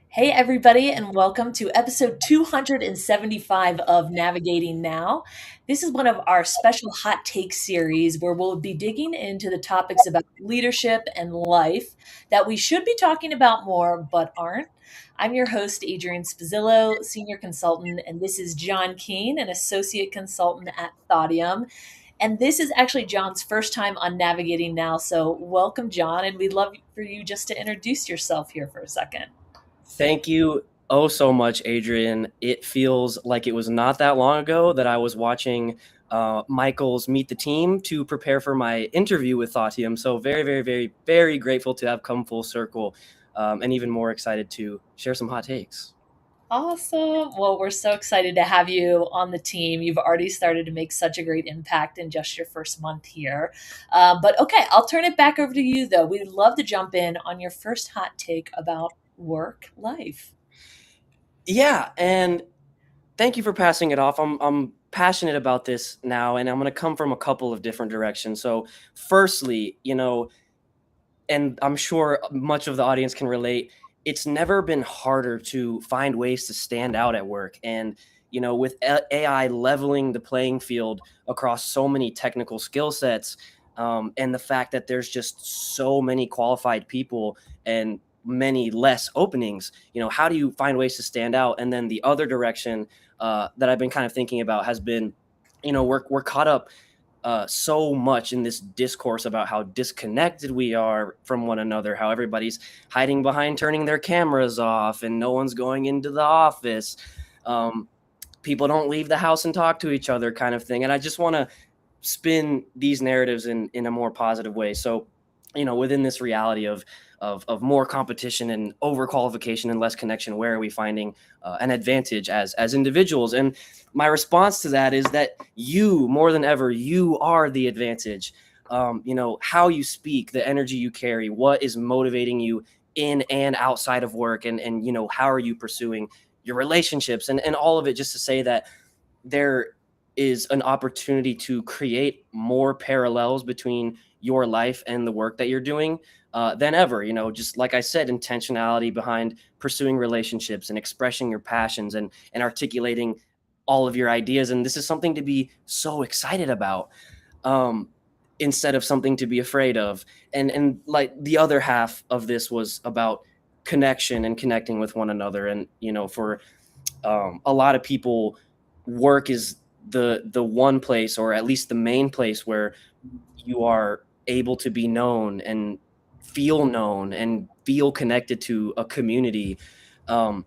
Hey, everybody, and welcome to episode 275 of Navigating Now. This is one of our special hot take series where we'll be digging into the topics about leadership and life that we should be talking about more but aren't. I'm your host, Adrienne Spuzzillo, senior consultant, and this is John Keene, an associate consultant at Thaudium. And this is actually John's first time on Navigating Now. So, welcome, John, and we'd love for you just to introduce yourself here for a second. Thank you oh so much, Adrian. It feels like it was not that long ago that I was watching Michael's Meet the Team to prepare for my interview with Thaudium. So very, very, very, very grateful to have come full circle, and even more excited to share some hot takes. Awesome. Well, we're so excited to have you on the team. You've already started to make such a great impact in just your first month here. But okay, I'll turn it back over to you, though. We'd love to jump in on your first hot take about work life. Yeah, and thank you for passing it off. I'm passionate about this now, and I'm going to come from a couple of different directions. So, firstly, and I'm sure much of the audience can relate, it's never been harder to find ways to stand out at work. And, with AI leveling the playing field across so many technical skill sets, and the fact that there's just so many qualified people and many less openings, how do you find ways to stand out? And then the other direction that I've been kind of thinking about has been, we're caught up so much in this discourse about how disconnected we are from one another, how everybody's hiding behind turning their cameras off and no one's going into the office. Um, People don't leave the house and talk to each other, kind of thing. And I just want to spin these narratives in a more positive way. So, within this reality of more competition and overqualification and less connection, where are we finding an advantage as individuals? And my response to that is that you, more than ever, you are the advantage. How you speak, the energy you carry, what is motivating you in and outside of work, and how are you pursuing your relationships, and all of it, just to say that there is an opportunity to create more parallels between your life and the work that you're doing than ever. Just like I said, intentionality behind pursuing relationships and expressing your passions and articulating all of your ideas. And this is something to be so excited about, um, instead of something to be afraid of. And like the other half of this was about connection and connecting with one another. And for a lot of people, work is the one place, or at least the main place, where you are able to be known and feel connected to a community. um,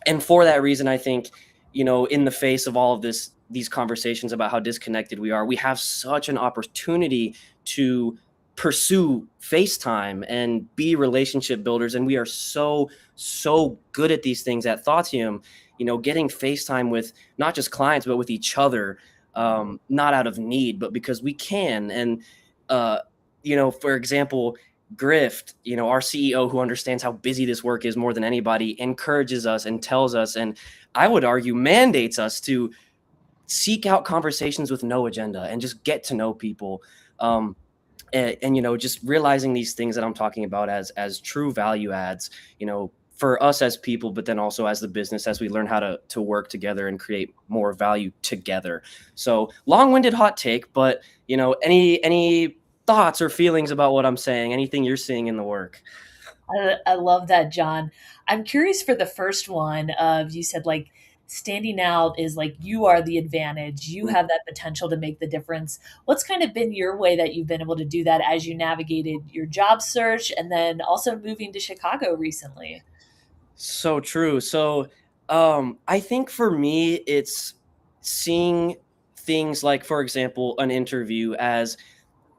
and for that reason, I think, in the face of all of these conversations about how disconnected we are, we have such an opportunity to pursue FaceTime and be relationship builders. And we are so good at these things at Thoughtium, getting FaceTime with not just clients, but with each other, not out of need, but because we can. And, uh, for example, Grift, our CEO, who understands how busy this work is more than anybody, encourages us and tells us, and I would argue mandates us to seek out conversations with no agenda and just get to know people. And just realizing these things that I'm talking about as true value adds, for us as people, but then also as the business, as we learn how to work together and create more value together. So long-winded hot take, but any thoughts or feelings about what I'm saying, anything you're seeing in the work? I love that, John. I'm curious for the first one of you said like standing out is like you are the advantage. You have that potential to make the difference. What's kind of been your way that you've been able to do that as you navigated your job search and then also moving to Chicago recently? So true. So, I think for me, it's seeing things like, for example, an interview as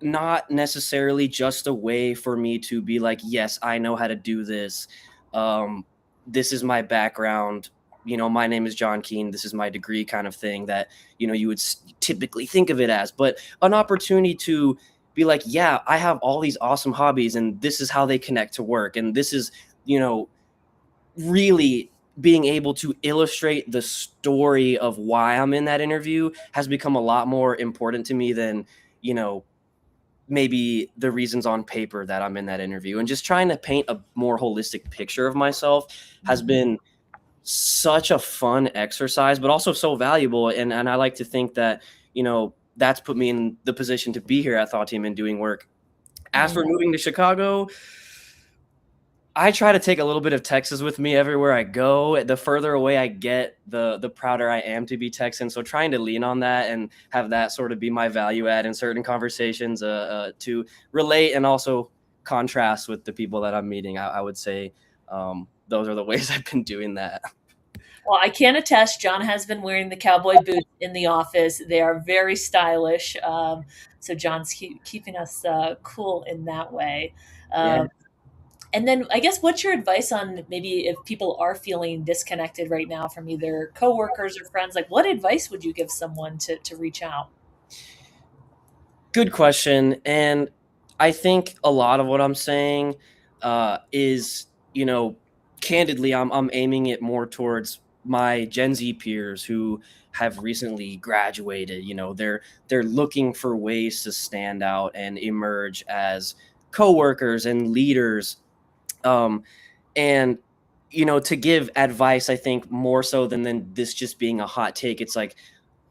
not necessarily just a way for me to be like, yes, I know how to do this. Um, this is my background. My name is John Keene. This is my degree, kind of thing that, you would typically think of it as, but an opportunity to be like, yeah, I have all these awesome hobbies and this is how they connect to work. And this is, you know, really being able to illustrate the story of why I'm in that interview has become a lot more important to me than, you know, maybe the reasons on paper that I'm in that interview, and just trying to paint a more holistic picture of myself has Mhm. been such a fun exercise, but also so valuable. And I like to think that, that's put me in the position to be here at Thought Team and doing work. As for Mhm. moving to Chicago, I try to take a little bit of Texas with me everywhere I go. The further away I get, the prouder I am to be Texan. So trying to lean on that and have that sort of be my value add in certain conversations, to relate and also contrast with the people that I'm meeting. I would say those are the ways I've been doing that. Well, I can attest, John has been wearing the cowboy boots in the office. They are very stylish. So John's keeping us cool in that way. Yeah. Um, and then I guess what's your advice on maybe if people are feeling disconnected right now from either coworkers or friends, like what advice would you give someone to reach out? Good question. And I think a lot of what I'm saying is, candidly, I'm aiming it more towards my Gen Z peers who have recently graduated. They're looking for ways to stand out and emerge as coworkers and leaders. Um, and to give advice, I think more so than this just being a hot take, it's like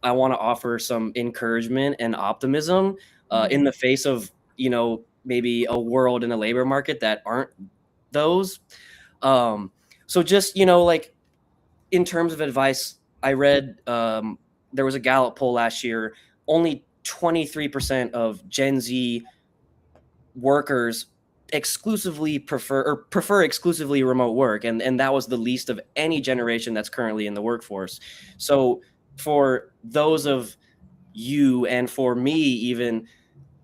I want to offer some encouragement and optimism in Mhm. the face of, maybe a world and a labor market that aren't those. Um, so just, like in terms of advice, I read there was a Gallup poll last year. Only 23% of Gen Z workers prefer exclusively remote work, and that was the least of any generation that's currently in the workforce. So for those of you and for me even,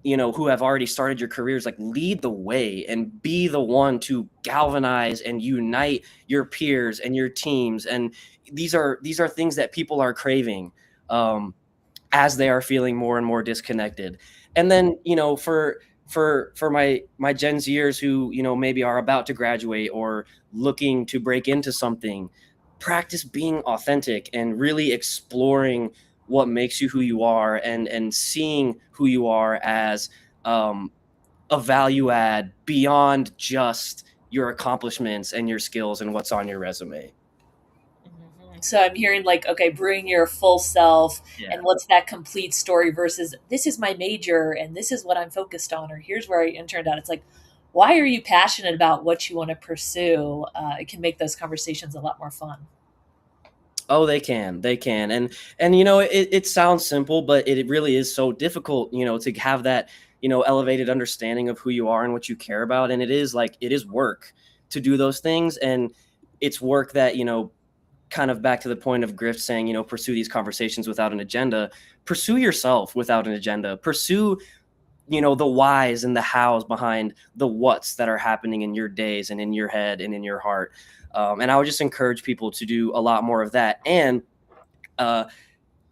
who have already started your careers, like lead the way and be the one to galvanize and unite your peers and your teams. And these are things that people are craving, as they are feeling more and more disconnected. And then, for my Gen Zers who, maybe are about to graduate or looking to break into something, practice being authentic and really exploring what makes you who you are, and seeing who you are as um, a value add beyond just your accomplishments and your skills and what's on your resume. Mhm. So I'm hearing like, okay, bring your full self, Yeah. and what's that complete story versus this is my major and this is what I'm focused on, or here's where I interned at. It's like, why are you passionate about what you want to pursue? It can make those conversations a lot more fun. Oh, they can, and it sounds simple, but it really is so difficult, to have that, elevated understanding of who you are and what you care about, and it is work to do those things, and it's work that, kind of back to the point of Griff saying, pursue these conversations without an agenda. Pursue yourself without an agenda. Pursue, the whys and the hows behind the whats that are happening in your days and in your head and in your heart. And I would just encourage people to do a lot more of that. And uh,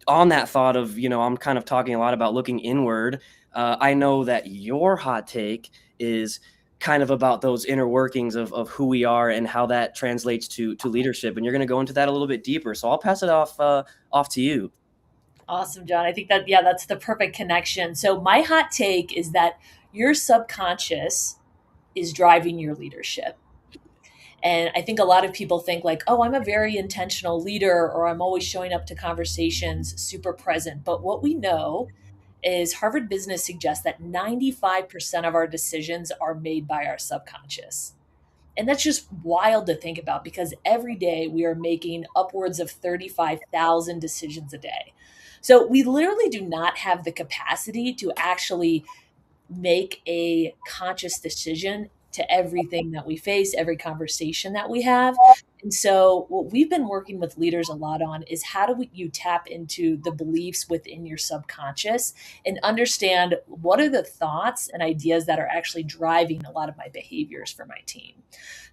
on that thought of, I'm kind of talking a lot about looking inward. I know that your hot take is kind of about those inner workings of who we are and how that translates to leadership. And you're going to go into that a little bit deeper. So I'll pass it off to you. Awesome, John. I think that, yeah, that's the perfect connection. So my hot take is that your subconscious is driving your leadership. And I think a lot of people think like, oh, I'm a very intentional leader, or I'm always showing up to conversations super present. But what we know is Harvard Business suggests that 95% of our decisions are made by our subconscious. And that's just wild to think about because every day we are making upwards of 35,000 decisions a day. So we literally do not have the capacity to actually make a conscious decision to everything that we face, every conversation that we have. And so, what we've been working with leaders a lot on is how do you tap into the beliefs within your subconscious and understand what are the thoughts and ideas that are actually driving a lot of my behaviors for my team.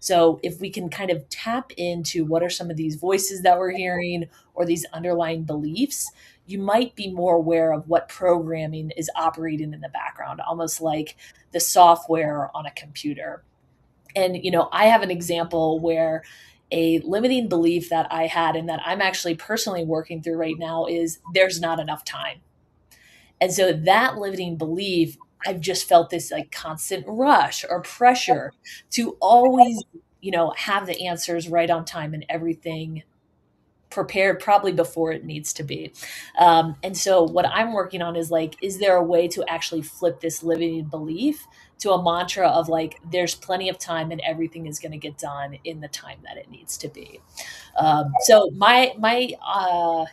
So, if we can kind of tap into what are some of these voices that we're hearing or these underlying beliefs, you might be more aware of what programming is operating in the background, almost like the software on a computer. And, I have an example where a limiting belief that I had and that I'm actually personally working through right now is there's not enough time. And so that limiting belief I've just felt this like constant rush or pressure to always, have the answers right on time and everything prepared probably before it needs to be. And so what I'm working on is like, is there a way to actually flip this limiting belief to a mantra of like, there's plenty of time and everything is going to get done in the time that it needs to be. So my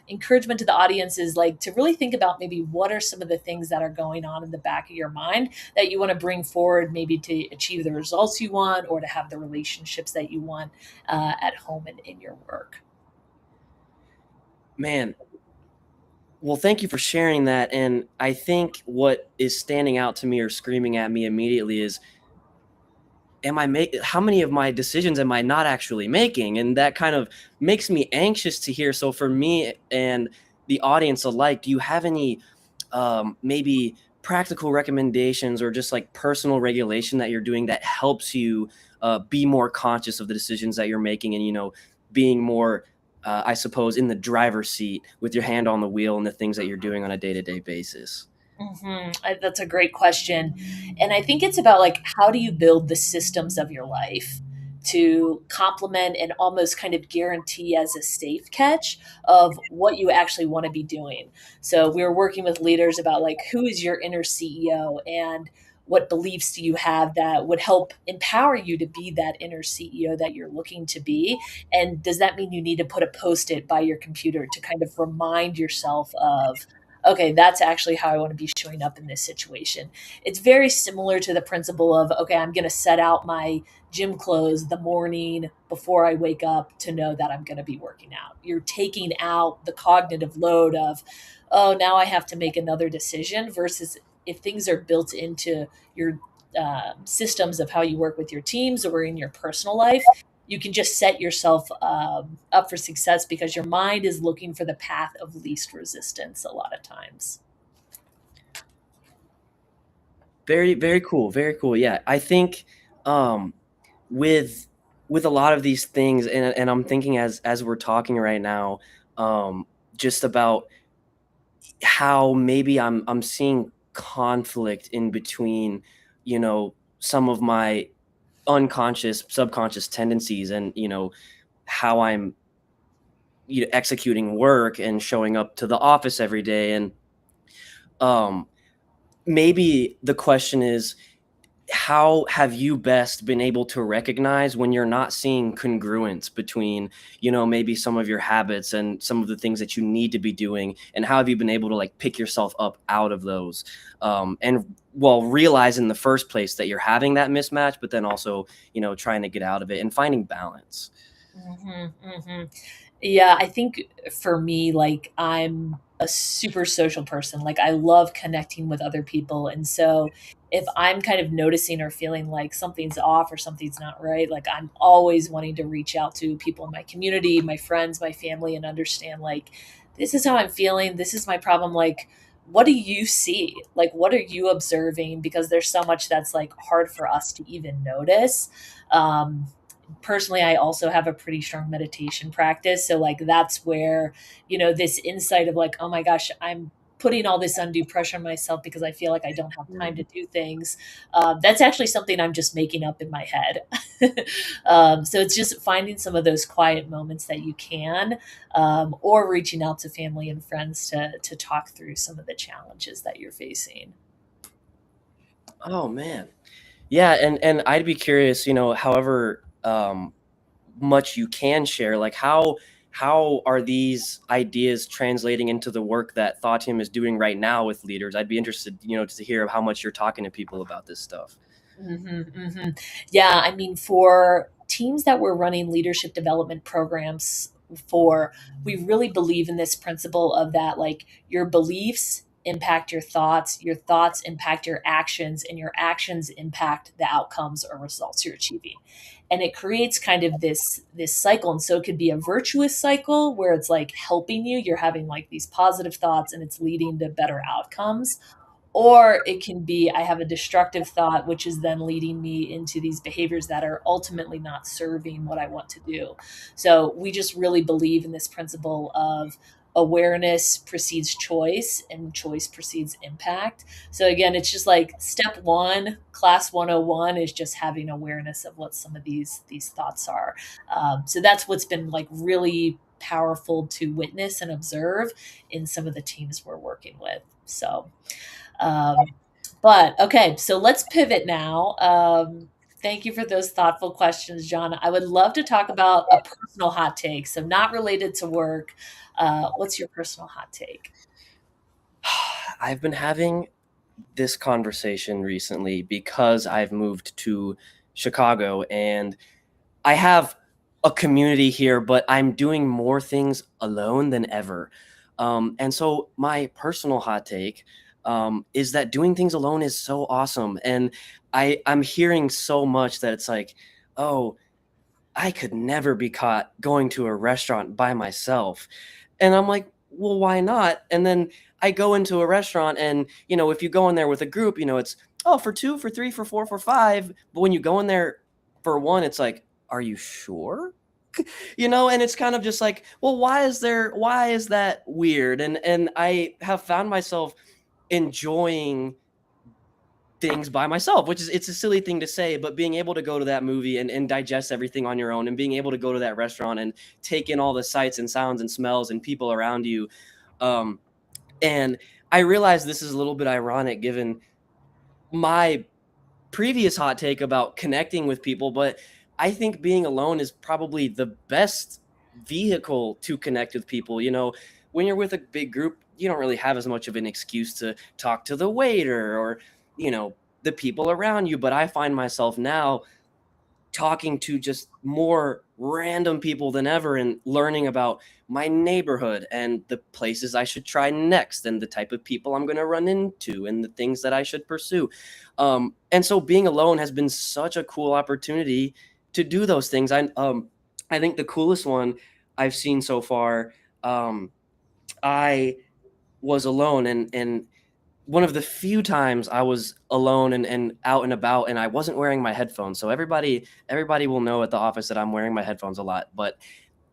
encouragement to the audience is like to really think about maybe what are some of the things that are going on in the back of your mind that you want to bring forward, maybe to achieve the results you want or to have the relationships that you want at home and in your work. Man, well, thank you for sharing that. And I think what is standing out to me or screaming at me immediately is, how many of my decisions am I not actually making? And that kind of makes me anxious to hear. So for me and the audience alike, do you have any maybe practical recommendations or just like personal regulation that you're doing that helps you be more conscious of the decisions that you're making, and being more I suppose in the driver's seat with your hand on the wheel and the things that you're doing on a day-to-day basis? That's a great question. And I think it's about like, how do you build the systems of your life to complement and almost kind of guarantee as a safe catch of what you actually want to be doing. So we were working with leaders about like, who is your inner CEO and what beliefs do you have that would help empower you to be that inner CEO that you're looking to be? And does that mean you need to put a post-it by your computer to kind of remind yourself of, okay, that's actually how I want to be showing up in this situation? It's very similar to the principle of, okay, I'm going to set out my gym clothes the morning before I wake up to know that I'm going to be working out. You're taking out the cognitive load of, oh, now I have to make another decision, versus if things are built into your systems of how you work with your teams or in your personal life, you can just set yourself up for success because your mind is looking for the path of least resistance a lot of times. Very, very cool. Very cool. Yeah. I think um with a lot of these things, and I'm thinking as we're talking right now, just about how maybe I'm seeing conflict in between, some of my unconscious, subconscious tendencies, and how I'm executing work and showing up to the office every day. And um maybe the question is, how have you best been able to recognize when you're not seeing congruence between, maybe some of your habits and some of the things that you need to be doing, and how have you been able to like pick yourself up out of those, and well, realize in the first place that you're having that mismatch, but then also trying to get out of it and finding balance? Hmm. Hmm. Yeah, I think for me, like, I'm a super social person. Like, I love connecting with other people. And so if I'm kind of noticing or feeling like something's off or something's not right, like, I'm always wanting to reach out to people in my community, my friends, my family, and understand, like, this is how I'm feeling. This is my problem. Like, what do you see? Like, what are you observing? Because there's so much that's like hard for us to even notice. Um, Personally, I also have a pretty strong meditation practice. So like that's where, this insight of like, oh my gosh, I'm putting all this undue pressure on myself because I feel like I don't have time to do things. That's actually something I'm just making up in my head. So it's just finding some of those quiet moments that you can, or reaching out to family and friends to talk through some of the challenges that you're facing. Oh man. Yeah, and I'd be curious, however much you can share, like how are these ideas translating into the work that Thought Team is doing right now with leaders? I'd be interested, to hear how much you're talking to people about this stuff. Hmm. Hmm. Yeah, I mean, for teams that we're running leadership development programs for, we really believe in this principle of that, like, your beliefs impact your thoughts impact your actions, and your actions impact the outcomes or results you're achieving. And it creates kind of this cycle. And so it could be a virtuous cycle where it's like helping you, you're having like these positive thoughts and it's leading to better outcomes, or it can be, I have a destructive thought, which is then leading me into these behaviors that are ultimately not serving what I want to do. So we just really believe in this principle of, awareness precedes choice and choice precedes impact. So again, it's just like step one, class 101 is just having awareness of what some of these thoughts are. So that's what's been like really powerful to witness and observe in some of the teams we're working with. So um, but okay, so let's pivot now. Thank you for those thoughtful questions, John. I would love to talk about a personal hot take, so not related to work. What's your personal hot take? I've been having this conversation recently because I've moved to Chicago and I have a community here, but I'm doing more things alone than ever. And so my personal hot take is that doing things alone is so awesome. And I'm hearing so much that it's like, oh, I could never be caught going to a restaurant by myself. And I'm like, well, why not? And then I go into a restaurant and, if you go in there with a group, it's, oh, for two, for three, for four, for five. But when you go in there for one, it's like, are you sure? And it's kind of just like, well, why is that weird? And I have found myself enjoying things by myself, which is it's a silly thing to say, but being able to go to that movie and digest everything on your own and being able to go to that restaurant and take in all the sights and sounds and smells and people around you. Um, and I realize this is a little bit ironic given my previous hot take about connecting with people, but I think being alone is probably the best vehicle to connect with people. When you're with a big group, you don't really have as much of an excuse to talk to the waiter or, the people around you. But I find myself now talking to just more random people than ever and learning about my neighborhood and the places I should try next and the type of people I'm going to run into and the things that I should pursue. And so being alone has been such a cool opportunity to do those things. I think the coolest one I've seen so far, I was alone and one of the few times I was alone and out and about and I wasn't wearing my headphones. So everybody will know at the office that I'm wearing my headphones a lot, but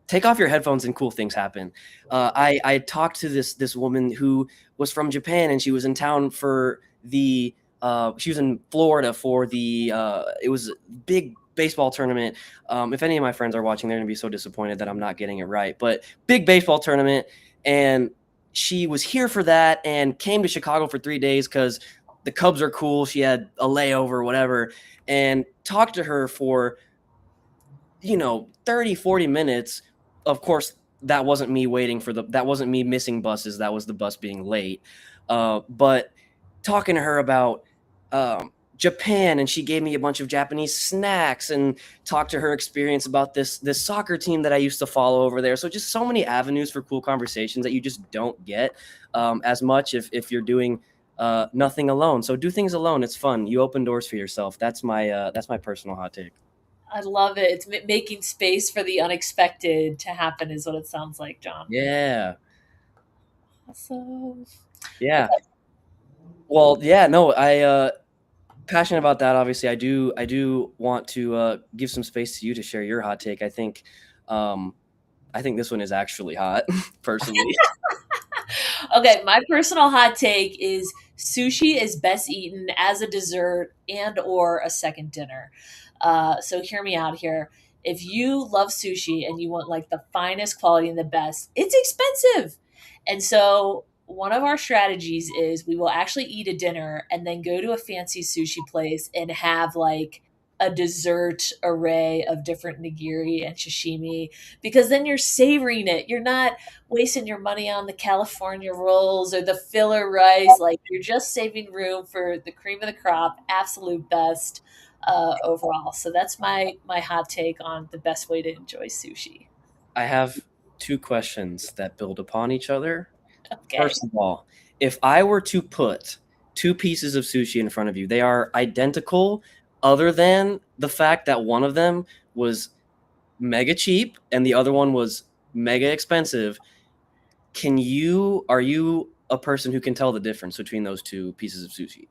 take off your headphones and cool things happen. I talked to this woman who was from Japan and she was in town for she was in Florida for it was a big baseball tournament. If any of my friends are watching, they're gonna be so disappointed that I'm not getting it right, but big baseball tournament. And she was here for that and came to Chicago for 3 days because the Cubs are cool. She had a layover, whatever, and talked to her for 30, 40 minutes. Of course, that wasn't me missing buses. That was the bus being late. But talking to her about Japan, and she gave me a bunch of Japanese snacks and talked to her experience about this soccer team that I used to follow over there. So just so many avenues for cool conversations that you just don't get as much if you're doing nothing alone. So do things alone. It's fun. You open doors for yourself. That's my personal hot take. I love it. It's making space for the unexpected to happen, is what it sounds like, John. Yeah. Awesome. Yeah. Okay. Well, yeah, no, passionate about that. Obviously, I do want to give some space to you to share your hot take. Um, I think this one is actually hot, personally. Okay, my personal hot take is sushi is best eaten as a dessert and or a second dinner. So hear me out here. If you love sushi and you want like the finest quality and the best, it's expensive. And so one of our strategies is we will actually eat a dinner and then go to a fancy sushi place and have like a dessert array of different nigiri and sashimi, because then you're savoring it. You're not wasting your money on the California rolls or the filler rice. Like you're just saving room for the cream of the crop, absolute best overall. So that's my hot take on the best way to enjoy sushi. I have two questions that build upon each other. Okay. First of all, if I were to put two pieces of sushi in front of you, they are identical, other than the fact that one of them was mega cheap and the other one was mega expensive. Are you a person who can tell the difference between those two pieces of sushi?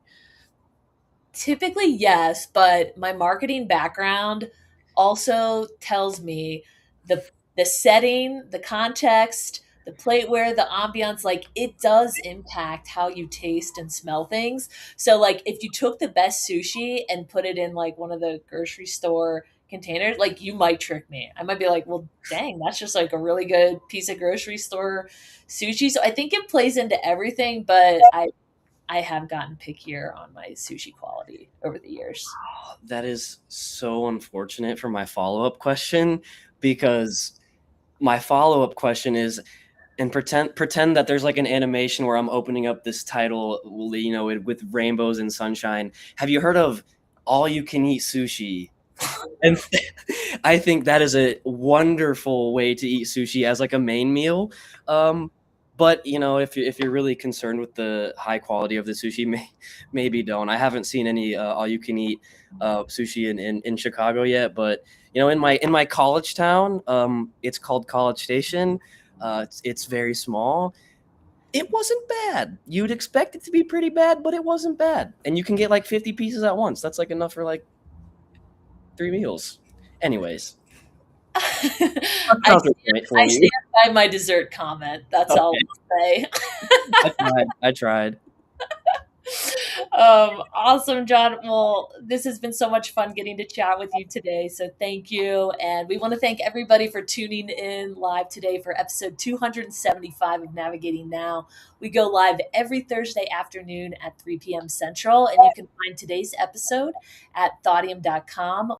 Typically, yes, but my marketing background also tells me the the setting, the context, the plateware, the ambiance, like it does impact how you taste and smell things. So like if you took the best sushi and put it in like one of the grocery store containers, like you might trick me. I might be like, well, dang, that's just like a really good piece of grocery store sushi. So I think it plays into everything, but I have gotten pickier on my sushi quality over the years. That is so unfortunate for my follow-up question, because my follow-up question is, and pretend that there's like an animation where I'm opening up this title, with rainbows and sunshine. Have you heard of all you can eat sushi? And I think that is a wonderful way to eat sushi as like a main meal. Um, but if you're really concerned with the high quality of the sushi, maybe don't. I haven't seen any all you can eat sushi in Chicago yet, but in my college town, it's called College Station. It's very small. It wasn't bad. You'd expect it to be pretty bad, but it wasn't bad. And you can get like 50 pieces at once. That's like enough for like 3 meals. Anyways, a I counterpoint for I you. stand by my dessert comment. That's all Okay, I'll say. I tried. I tried. Awesome, John. Well, this has been so much fun getting to chat with you today. So thank you. And we want to thank everybody for tuning in live today for episode 275 of Navigating Now. We go live every Thursday afternoon at 3 p.m. Central. And you can find today's episode at thaudium.com